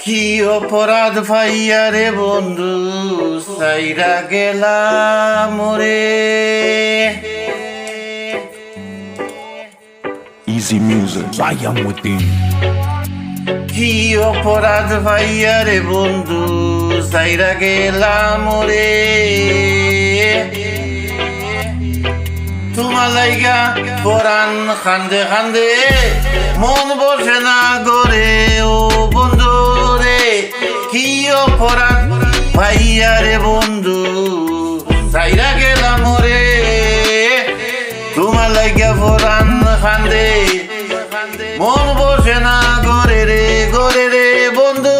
কি অপরাধ ভাইয়া রে বন্ধু সাইরা গেলাম রে। Easy music, Lion Within. কি অপরাধ ভাইয়া রে বন্ধু সাইরা গেলাম রে। তোমার লাইগা পরাণ খান্দে খান্দে মন বসে না গরে ও বন্ধু রে। কি অপরাধ ভাইয়া রে বন্ধু সাইরা গেলাম রে। তোমার লাইগা পরাণ খান্দে মন বসে না গরে রে বন্ধু।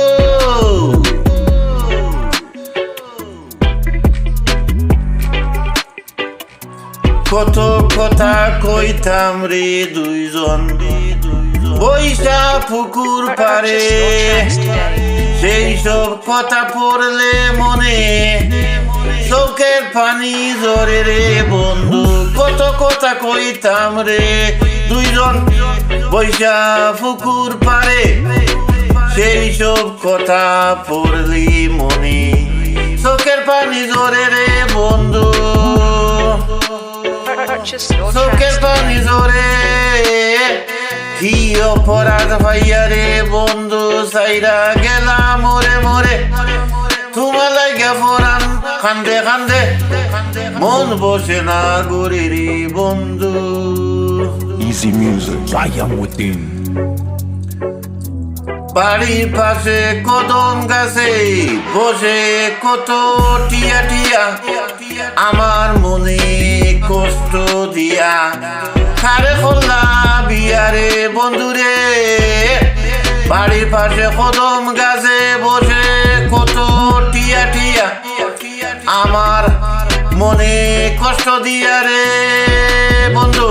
কত কথা কইতাম রে দুইজন বৈশা পুকুর পারে। সেই সব কথা পড়লে মনে চোখের পানি ঝরে রে বন্ধু। কত কথা কইতাম রে দুইজন বৈশা পুকুর পারে। সেই সব কথা পড়লি মনে চোখের পানি ঝরে রে বন্ধু। চোখের পানি ঝরে কি অপরাধ ভাইয়া রে বন্ধু সাইরা গেলাম মোরে মোরে। তোমার লাইগা পরাণ কান্দে কান্দে মন বসে না গরে রে বন্ধু। Easy music, Lion Within. বাড়ির পাশে কদম গাছে বসে কত টিয়া টিয়া আমার মনে কষ্ট দিয়া খারে খোলা বিয়ারে বন্ধুরে। বাড়ির পাশে কদম গাছে বসে কত টিয়া টিয়া আমার মনে কষ্ট দিয়া রে বন্ধু।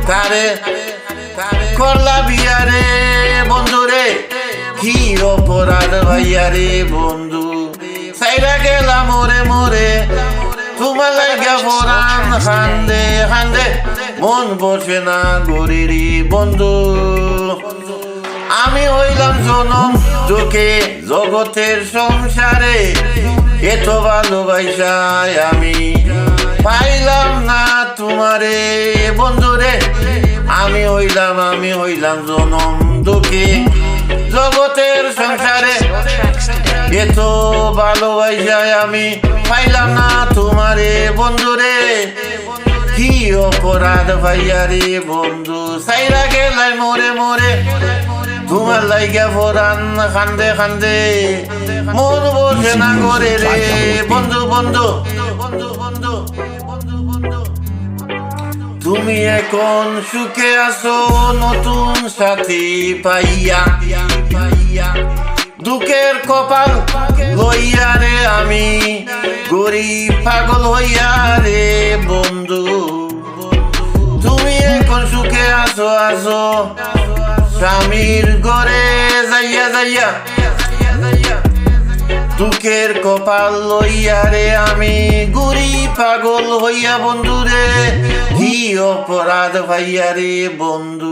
কারে করলা বিয়ারে বন্ধুরে। কি অপরাধ ভাইয়া রে বন্ধু সাইরা গেলাম মোরে মোরে। তোমার লাইগা পরাণ খান্দে খান্দে মন বসে না গরে রে বন্ধু। আমি হইলাম জনম তোকে জগতের সংসারে। এত ভালোবাসায় আমি পাইলাম না তোমারে বন্ধুরে। আমি হইলাম জনম তোকে জগতের সংসারে। এত ভালোবাসায় আমি পাইলাম না তোমারে বন্ধুরে। কি অপরাধ ভাইয়া রে বন্ধু সাইরা গেলাই মোরে মোরে। তোমার লাইগা পরাণ খান্দে খান্দে মন বসে না করে রে বন্ধু বন্ধু। তুমি এখন সুখে আছো নতুন সাথী পাইয়া। দুঃখের কপাল লইয়া রে আমি গরিব পাগল হইয়া রে বন্ধু। তুমি এখন সুখে আছো আছো স্বামীর ঘরে যাইয়া যাইয়া। দুঃখের কপাল লইয়া রে আমি গরিব পাগল হইয়া বন্ধুরে। কি অপরাধ ভাইয়া রে বন্ধু